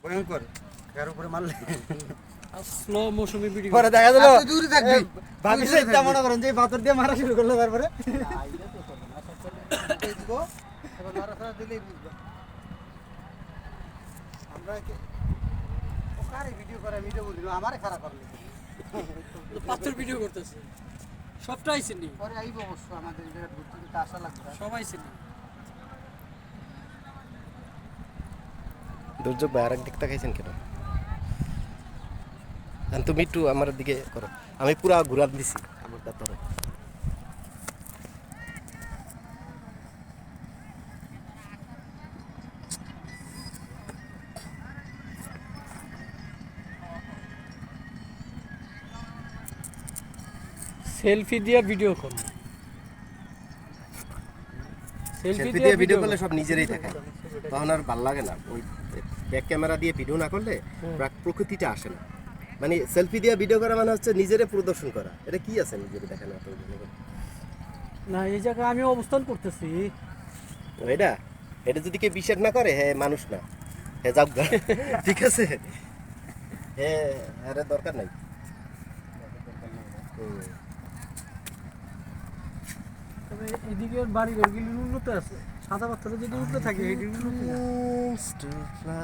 ভয়ঙ্কর এর উপরে মারলে স্লো মোশনে ভিডিও পরে দেখা গেল তুই দূরে থাকবি ভাবি সে মনে করেন যে পাথর দিয়ে মারা শুরু করলো তারপরে এবার লড়াচড়া দিলেই বুঝবো আমরা কারে ভিডিও করে ভিডিও বলি আমারে খারাপ করলে পাথর ভিডিও করতেছে সবটা আইছেন নি পরে আইব অবশ্য আমাদের জায়গা ঘুরতে ঘুরতে আসা লাগবে সবাই আইছেন নি দুর্যোগ ভাই আরেক দিক তাকাইছেন কেন তুমি একটু আমার দিকে করো আমি পুরা ঘুরান দিছি আমার তারপরে সেলফি দিয়ে ভিডিও করুন সেলফি দিয়ে ভিডিও করলে সব নিজেরই দেখায় তখন আর ভাল লাগে না ওই ব্যাক ক্যামেরা দিয়ে ভিডিও না করলে প্রকৃতিটা আসে না মানে সেলফি দিয়ে ভিডিও করা মানে হচ্ছে নিজেরে প্রদর্শন করা এটা কি আছে নিজেরে দেখানো না এই জায়গায় আমি অবস্থান করতেছি এটা এটা যদি কেউ বিশ্বাস না করে হ্যাঁ মানুষ না হ্যাঁ যাও গা। ঠিক আছে হ্যাঁ আরে দরকার নাই তবে এদিকে বাড়ি ঘরগুলি উন্নত আছে সাদা পাথরে যদি উন্নত থাকে এটি উন্নত না।